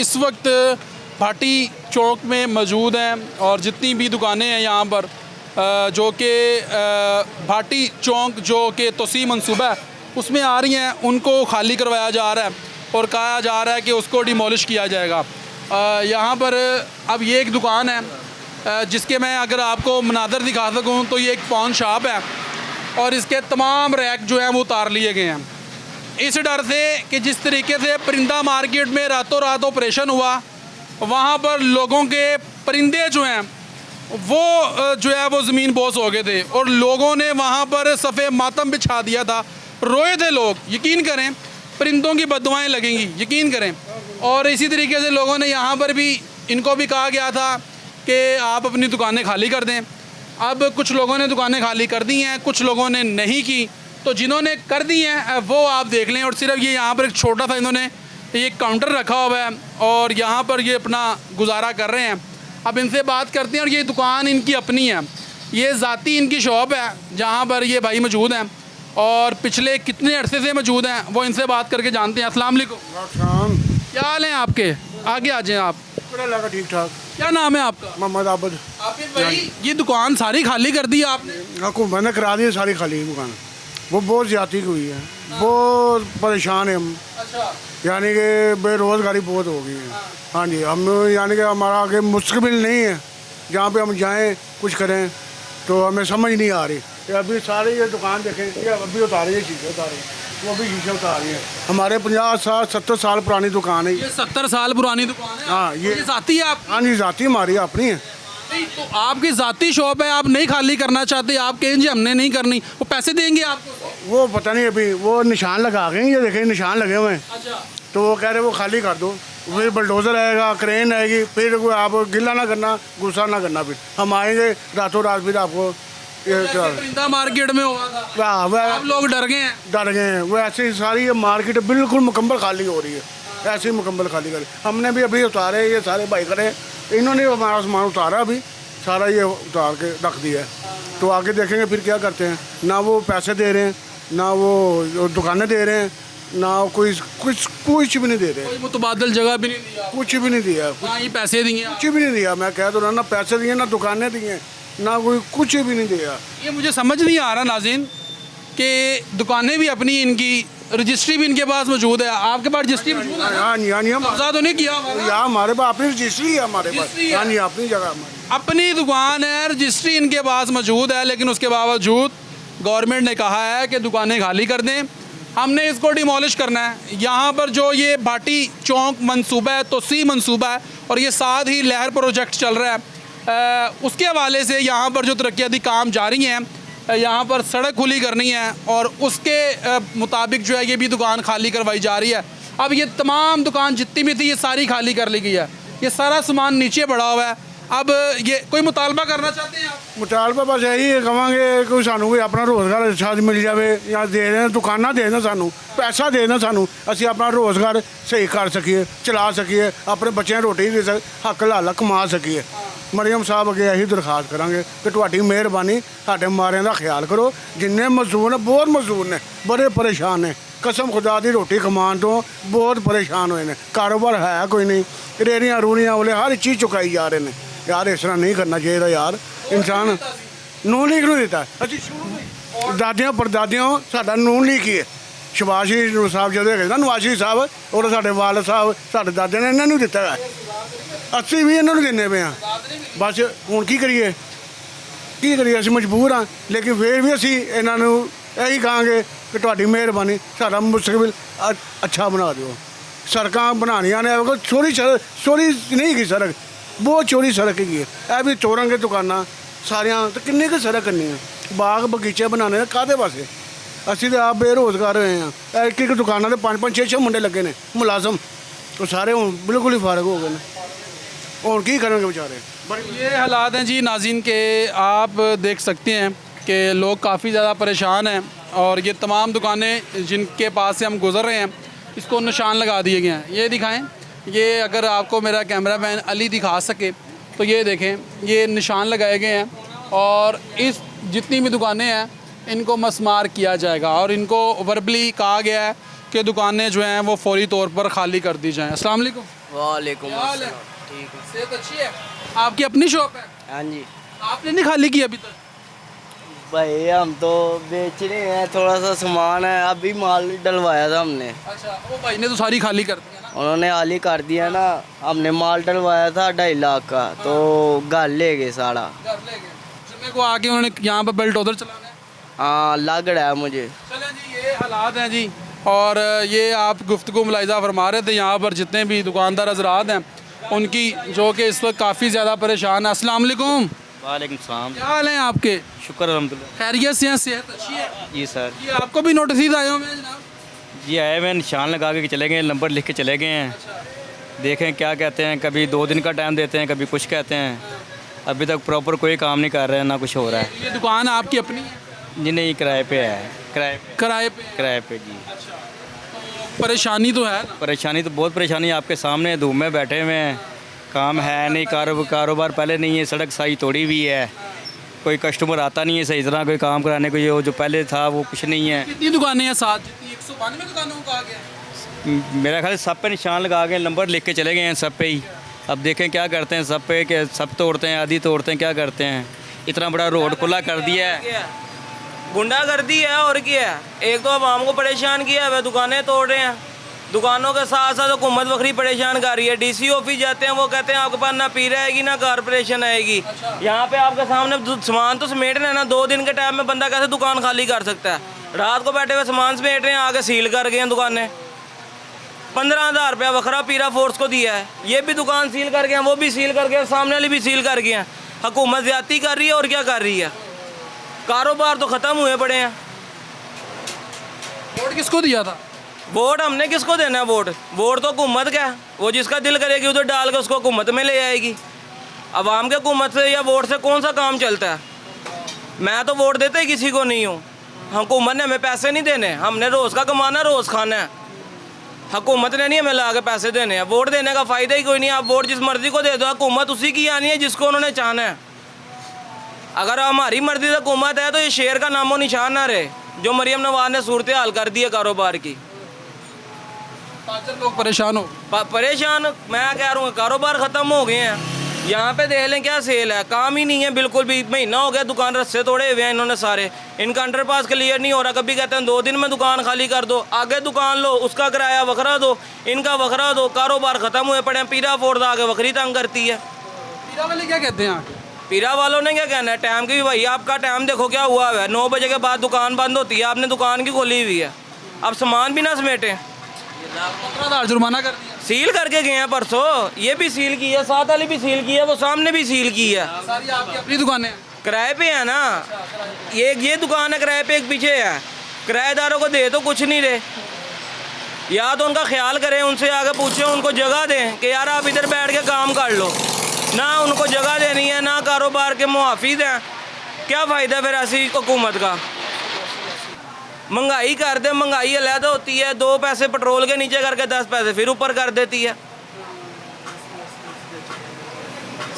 इस वक्त भाटी चौक में मौजूद हैं और जितनी भी दुकानें हैं यहाँ पर जो कि भाटी चौक जो कि तोसी मंसूबा है उसमें आ रही हैं, उनको खाली करवाया जा रहा है और कहा जा रहा है कि उसको डिमोलिश किया जाएगा। यहाँ पर अब ये एक दुकान है जिसके मैं अगर आपको मनादर दिखा सकूँ तो ये एक पॉन शॉप है और इसके तमाम रैक जो हैं वो उतार लिए गए हैं इस डर से कि जिस तरीके से परिंदा मार्केट में रातों रात ऑपरेशन हुआ, वहाँ पर लोगों के परिंदे जो हैं वो जो है वो ज़मीन बोस हो गए थे और लोगों ने वहाँ पर सफ़े मातम बिछा दिया था, रोए थे लोग। यकीन करें परिंदों की बददुआएं लगेंगी, यकीन करें। और इसी तरीके से लोगों ने यहाँ पर भी इनको भी कहा गया था कि आप अपनी दुकानें खाली कर दें। अब कुछ लोगों ने दुकानें खाली कर दी हैं, कुछ लोगों ने नहीं की। तो जिन्होंने कर दी हैं वो आप देख लें। और सिर्फ ये यहाँ पर एक छोटा सा इन्होंने ये काउंटर रखा हुआ है और यहाँ पर ये अपना गुजारा कर रहे हैं। अब इनसे बात करते हैं। और ये दुकान इनकी अपनी है, ये ज़ाती इनकी शॉप है जहाँ पर ये भाई मौजूद हैं और पिछले कितने अरसे से मौजूद हैं वो इनसे बात करके जानते हैं। अस्सलाम वालेकुम, क्या हाल है आपके? आगे आ जाएं आप। लगा ठीक ठाक। क्या नाम है आपका? मोहम्मद आबद। आबिद भाई, ये दुकान सारी खाली कर दी आपने? हुकूमत ने करा दी सारी खाली दुकान। वो बहुत ज़्यादती हुई है, बहुत परेशान है हम। अच्छा, यानी कि बेरोज़गारी बहुत हो गई है। हाँ जी, हम यानी कि हमारा आगे मुस्तकबिल नहीं है। जहाँ पे हम जाएं कुछ करें तो हमें समझ नहीं आ रही। कि अभी सारे ये दुकान देखें, ये अभी उतारे, ये शीशे उतारे, वो भी शीशे उतार रही है। हमारे 50-60-70 साल पुरानी दुकान है। ये 70 साल पुरानी दुकान है। हाँ, ये ज़ाती है आप? हाँ जी, ज़ाती हमारी अपनी है। नहीं, तो आपकी ज़ाती शॉप है, आप नहीं खाली करना चाहते, आप कहें जी हमने नहीं करनी, वो पैसे देंगे आपको? वो पता नहीं, अभी वो निशान लगा गए, ये देखें निशान लगे हुए हैं। अच्छा, तो वो कह रहे वो खाली कर दो, फिर बुलडोज़र आएगा, क्रेन आएगी, फिर आप गिला ना करना, गुस्सा ना करना। फिर हम आएंगे रातों रात, फिर आपको परिंदा मार्केट में हुआ था, अब लोग डर गए हैं। डर गए हैं। वो ऐसे ही सारी ये मार्केट बिल्कुल मुकम्मल खाली हो रही है, ऐसे ही मुकम्मल खाली कर। हमने भी अभी उतारे, ये सारे भाई खड़े, इन्होंने हमारा सामान उतारा, अभी सारा ये उतार के रख दिया है। तो आगे देखेंगे फिर क्या करते हैं। ना वो पैसे दे रहे हैं, ना वो दुकानें दे रहे हैं, ना कुछ भी नहीं दे रहे। कोई मुतबादल जगह भी नहीं दिया, कुछ भी नहीं दिया, ना ही पैसे दिए, कुछ भी नहीं दिया। मैं कह तो रहा, ना पैसे दिए, ना दुकानें दी हैं, ना कोई कुछ भी नहीं दिया। ये मुझे समझ नहीं आ रहा नाज़रीन कि दुकानें भी अपनी, इनकी रजिस्ट्री भी इनके पास मौजूद है। आपके पास रजिस्ट्री मौजूद है? हाँ जी, हाँ जी, हम कब्जा तो नहीं किया हमारा? यहाँ हमारे पास अपनी रजिस्ट्री है, हमारे पास। रजिस्ट्री है? हाँ जी, अपनी जगह हमारी अपनी दुकान है, रजिस्ट्री इनके पास मौजूद है, लेकिन उसके बावजूद गवर्नमेंट ने कहा है कि दुकानें खाली कर दें, हमने इसको डिमोलिश करना है। यहाँ पर जो ये भाटी चौक मंसूबा है, तोसी मंसूबा है और ये साथ ही लहर प्रोजेक्ट चल रहा है, उसके हवाले से यहाँ पर जो तरक्याती काम जारी हैं, यहाँ पर सड़क खुली करनी है और उसके मुताबिक जो है ये भी दुकान खाली करवाई जा रही है। अब ये तमाम दुकान जितनी भी थी ये सारी खाली कर ली गई है, ये सारा सामान नीचे पड़ा हुआ है। अब ये कोई मुतालबा करना चाहते हैं आप? मुतालबा बस यही कहेंगे कि सानू कोई अपना रोज़गार अच्छा मिल जाए, या दे दें दुकाना, दे दें सानू पैसा, दे दें सानू, असी अपना रोज़गार सही कर सकीए, चला सकीए, अपने बच्चों रोटी दे सक, हक लाला कमा सकीए। मरियम साहब अगे यही दरखास्त करांगे कि तुहाडी मेहरबानी साडे मारियां दा ख्याल करो। जिन्ने मजदूर ने, बहुत मजदूर ने, बड़े परेशान ने, कसम खुदा दी रोटी कमान तो बहुत परेशान हुए ने। कारोबार है कोई नहीं, रेहड़ियां रूड़ियां वाले हर चीज़ चुकाई जा रहे हैं। यार इस तरह नहीं करना चाहिए यार। इंसान नून लीग नहीं देता, अभी दादियों परदादियों साडा नून लीग ही है। शबाज शरीफ साहब जो है ना, नवाज शरीफ साहब और साडे वाल साहब, साडे दादे ने इन्होंने दिता है, अस्सी भी इन्होंने देने पे हैं। बस हुण की करिए, असीं मजबूर हाँ, लेकिन फिर भी असीं इन्हों यही कहांगे कि तुहाडी मेहरबानी साडा मुस्तकबिल अच्छा बना दिओ। सड़कां बनानियां ने, चोरी नहीं की सड़क, बहुत चोरी सड़क की है। यह भी चोरांगे दुकानां सारियां, तो किन्नी क सड़क करनी है? बाग बगीचे बनाने काहदे वास्ते? असीं तो आप बेरोज़गार होए हैं। एक एक दुकानां ते 5-5 6-6 मुंडे लगे ने मुलाजम, तो सारे हुण बिल्कुल ही फारग हो गए हैं। और की करेंगे बेचारे? ये हालात हैं जी नाज़रीन के, आप देख सकते हैं कि लोग काफ़ी ज़्यादा परेशान हैं और ये तमाम दुकानें जिनके पास से हम गुज़र रहे हैं इसको निशान लगा दिए गए हैं। ये दिखाएं, ये अगर आपको मेरा कैमरा मैन अली दिखा सके तो ये देखें, ये निशान लगाए गए हैं और इस जितनी भी दुकानें हैं इनको मसमार किया जाएगा और इनको वर्बली कहा गया है कि दुकानें जो हैं वो फौरी तौर पर खाली कर दी जाएँ। अस्सलाम वालेकुम। वालेकुम क्या हाल है? अस्सलाम। ठीक है। सेहत अच्छी है? आपकी अपनी शॉप है? हाँ जी आपने नहीं खाली की अभी तक? भाई हम तो बेच रहे हैं, थोड़ा सा सामान है, अभी माल डलवाया था हमने, अच्छा, वो भाई ने तो सारी खाली कर दी है ना। उन्होंने हाल ही कर दिया ना। हमने माल डलवाया था 2.5 लाख का, तो घर ले गए सारा। घर ले गए जुम्मे को आके उन्होंने यहाँ पर बेल्ट उधर चलाना है। हाँ लग रहा है मुझे। चलें जी, ये हालात हैं जी। और ये आप गुफ्तगू मुलाहिज़ा फरमा रहे थे, यहाँ पर जितने भी दुकानदार हजरात हैं उनकी, जो कि इस वक्त काफ़ी ज़्यादा परेशान है। अस्सलाम वालेकुम, वालेकुम सलाम। क्या हाल है आपके? शुक्र अल्हम्दुलिल्लाह। खैरियत से हैं? सेहत अच्छी है? जी सर। ये आपको भी नोटिस आए हुए हैं जनाब? जी आए हुए हैं, निशान लगा के चले गए, नंबर लिख के चले गए हैं। देखें क्या कहते हैं, कभी 2 दिन का टाइम देते हैं, कभी कुछ कहते हैं। अभी तक प्रॉपर कोई काम नहीं कर रहे हैं, ना कुछ हो रहा है। ये दुकान आपकी अपनी है? जी नहीं, किराए पे है, किराए पे, किराए पे? किराए पे जी। परेशानी तो है ना? परेशानी तो बहुत परेशानी है, आपके सामने धूप में बैठे हुए हैं, काम है नहीं, कारोबार पहले नहीं है, सड़क साई तोड़ी हुई है, कोई कस्टमर आता नहीं है सही तरह कोई काम कराने को, ये जो पहले था वो कुछ नहीं है। कितनी दुकानें हैं साथ? जितनी 192 दुकानों को कहा गया है। मेरा ख्याल सब पे निशान लगा के नंबर लिख के चले गए हैं सब पे ही। अब देखें क्या करते हैं, सब पे के सब तोड़ते हैं, आधी तोड़ते हैं, क्या करते हैं। इतना बड़ा रोड खुला कर दिया है। गुंडागर्दी है और क्या है। एक तो आवाम को परेशान किया है, दुकानें तोड़ रहे हैं, दुकानों के साथ साथ हुकूमत वक्री परेशान कर रही है। डीसी ऑफिस जाते हैं, वो कहते हैं आपके पास ना पीर आएगी ना कारपोरेशन आएगी। यहाँ पे आपके सामने सामान तो समेटने है ना, 2 दिन के टाइम में बंदा कैसे दुकान खाली कर सकता है। रात को बैठे हुए सामान समेट रहे हैं, आगे सील कर गए हैं दुकानें। 15,000 रुपया वखरा पीरा फोर्स को दिया है, ये भी दुकान सील कर गए हैं, वो भी सील कर गए हैं, सामने वाली भी सील कर गए हैं। हुकूमत ज्यादती कर रही है और क्या कर रही है। कारोबार तो ख़त्म हुए पड़े हैं। वोट किसको दिया था? वोट हमने किसको देना है? वोट तो हुकूमत का है, वो जिसका दिल करेगी उधर डाल के उसको हुकूमत में ले आएगी। अवाम के हुकूमत से या वोट से कौन सा काम चलता है? मैं तो वोट देते ही किसी को नहीं हूँ। हुकूमत ने हमें पैसे नहीं देने, हमने रोज़ का कमाना, रोज़ खाना है। हुकूमत ने नहीं हमें ला के पैसे देने हैं। वोट देने का फ़ायदा ही कोई नहीं। आप वोट जिस मर्ज़ी को दे दो, हुकूमत उसी की आनी है जिसको उन्होंने चाहना है। अगर हमारी मर्ज़ी से हुकूमत है तो ये शेर का नामो निशान ना रहे, जो मरियम नवाज ने सूरत हाल कर दी है कारोबार की। ताजर लोग परेशान हो। परेशान मैं कह रहा हूँ, कारोबार ख़त्म हो गए हैं। यहाँ पे देख लें क्या सेल है, काम ही नहीं है बिल्कुल भी। महीना हो गया दुकान रस्से तोड़े हुए हैं इन्होंने सारे। इनका अंडरपास क्लियर नहीं हो रहा। कभी कहते हैं 2 दिन में दुकान खाली कर दो, आगे दुकान लो, उसका किराया वखरा दो, इनका वखरा दो। कारोबार ख़त्म हुए पड़े हैं। पीरा फोर्स आगे वखरी तंग करती है। पीरा वाले क्या कहते हैं आके? पीरा वालों ने क्या कहना है? टाइम की भी भाई, आपका टाइम देखो क्या हुआ है। 9 बजे के बाद दुकान बंद होती है, आपने दुकान की खोली हुई है, अब सामान भी ना समेटें। 15,000 जुर्माना कर दिया। सील करके गए हैं परसों, ये भी सील की है, साथ वाली भी सील की है, वो सामने भी सील की है। सारी आपकी अपनी दुकानें हैं? किराए पे है ना, ये दुकान है किराए पे, एक पीछे है। किराएदारों को दे तो कुछ नहीं रहे। या तो उनका ख्याल करें, उनसे आगे पूछें, उनको जगह दें कि यार आप इधर बैठ के काम कर लो। ना उनको जगह देनी है, ना कारोबार के मुहाफिज हैं। क्या फ़ायदा फिर ऐसी हुकूमत का? महंगाई कर दे, महंगाई अलहदा होती है। 2 पैसे पेट्रोल के नीचे करके 10 पैसे फिर ऊपर कर देती है।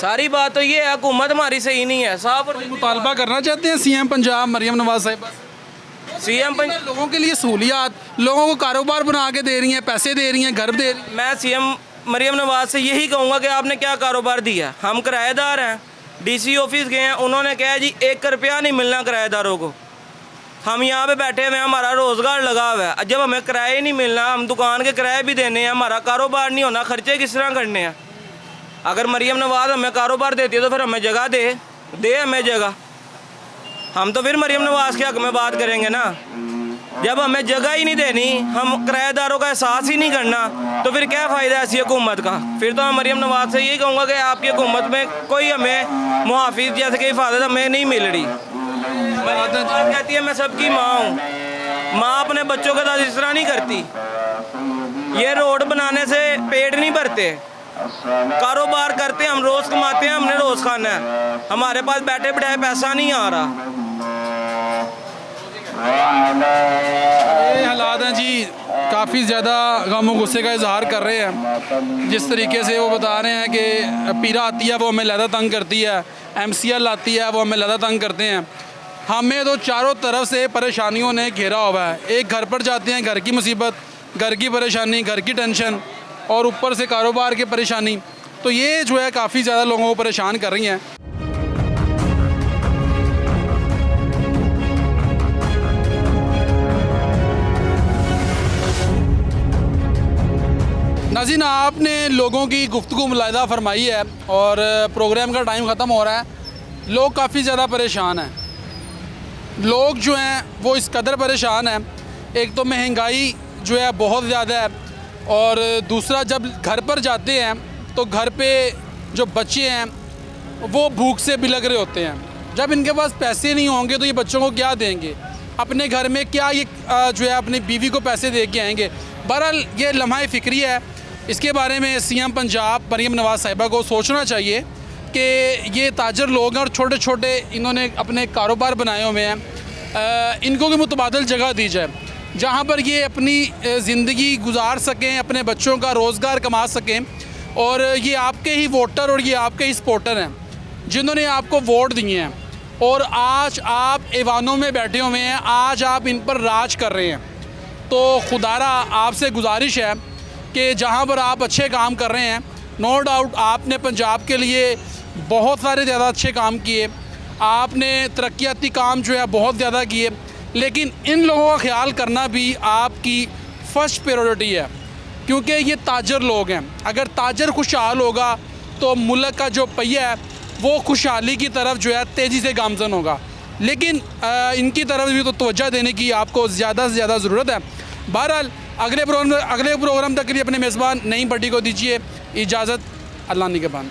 सारी बात तो ये है, हुकूमत हमारी सही नहीं है। साफ और मुतालबा करना चाहते हैं सीएम पंजाब मरियम नवाज साहिबा से? सीएम लोगों के लिए सहूलियात, लोगों को कारोबार बना के दे रही हैं, पैसे दे रही हैं, घर दे रही हैं। मैं सीएम मरियम नवाज से यही कहूँगा कि आपने क्या कारोबार दिया। हम किराएदार हैं, डीसी ऑफिस गए हैं, उन्होंने कहा जी 1 रुपया नहीं मिलना किराएदारों को। हम यहाँ पे बैठे हुए हैं, हमारा रोज़गार लगा हुआ है। जब हमें किराए नहीं मिलना, हम दुकान के किराए भी देने हैं, हमारा कारोबार नहीं होना, खर्चे किस तरह करने हैं? अगर मरियम नवाज हमें कारोबार देती है तो फिर हमें जगह दे हमें जगह। हम तो फिर मरियम नवाज के हक़ में बात करेंगे ना। जब हमें जगह ही नहीं देनी, हम किराएदारों का एहसास ही नहीं करना, तो फिर क्या फ़ायदा ऐसी हुकूमत का? फिर तो मैं मरियम नवाज से यही कहूँगा कि आपकी हुकूमत में कोई हमें मुहाफिज जैसे कि हिफाजत हमें नहीं मिल रही। मरियम नवाज कहती है मैं सबकी माँ हूँ। माँ अपने बच्चों के साथ इस तरह नहीं करती। ये रोड बनाने से पेट नहीं भरते, कारोबार करते हैं, हम रोज़ कमाते हैं, हमने रोज़ खाना है, हमारे पास बैठे बैठाए पैसा नहीं आ रहा। ये हालात हैं जी। काफ़ी ज़्यादा गम और गुस्से का इजहार कर रहे हैं। जिस तरीके से वो बता रहे हैं कि पीरा आती है वो हमें ज़्यादा तंग करती है, MCL आती है वो हमें ज़्यादा तंग करते हैं। हमें तो चारों तरफ से परेशानियों ने घेरा हुआ है। एक घर पर जाते हैं, घर की मुसीबत, घर की परेशानी, घर की टेंशन, और ऊपर से कारोबार की परेशानी, तो ये जो है काफ़ी ज़्यादा लोगों को परेशान कर रही हैं। नाज़रीन, आपने लोगों की गुफ्तगू मुलाहिदा फरमाई है और प्रोग्राम का टाइम ख़त्म हो रहा है। लोग काफ़ी ज़्यादा परेशान हैं। लोग जो हैं वो इस कदर परेशान हैं, एक तो महंगाई जो है बहुत ज़्यादा है, और दूसरा जब घर पर जाते हैं तो घर पे जो बच्चे हैं वो भूख से बिलग रहे होते हैं। जब इनके पास पैसे नहीं होंगे तो ये बच्चों को क्या देंगे, अपने घर में क्या ये जो है अपनी बीवी को पैसे दे के आएंगे। बहरहाल ये लम्हा फ़िक्री है, इसके बारे में सीएम पंजाब मरीम नवाज़ साहिबा को सोचना चाहिए कि ये ताजर लोग हैं और छोटे छोटे इन्होंने अपने कारोबार बनाए हुए हैं, इनको भी मुतबादल जगह दी जाए जहाँ पर ये अपनी ज़िंदगी गुजार सकें, अपने बच्चों का रोज़गार कमा सकें। और ये आपके ही वोटर और ये आपके ही सपोर्टर हैं जिन्होंने आपको वोट दिए हैं, और आज आप ऐवानों में बैठे हुए हैं, आज आप इन पर राज कर रहे हैं। तो खुदारा आपसे गुजारिश है कि जहाँ पर आप अच्छे काम कर रहे हैं, नो डाउट आपने पंजाब के लिए बहुत सारे ज़्यादा अच्छे काम किए, आपने तरक्याती काम जो है बहुत ज़्यादा किए, लेकिन इन लोगों का ख्याल करना भी आपकी फ़र्स्ट प्रायोरिटी है, क्योंकि ये ताजर लोग हैं। अगर ताजर खुशहाल होगा तो मुल्क का जो पहिया है वो खुशहाली की तरफ जो है तेज़ी से गामज़न होगा। लेकिन इनकी तरफ भी तो तवज्जो देने की आपको ज़्यादा से ज़्यादा ज़रूरत है। बहरहाल अगले प्रोग्राम तक के लिए अपने मेज़बान नईम भट्टी को दीजिए इजाज़त। अल्लाह निगहबान।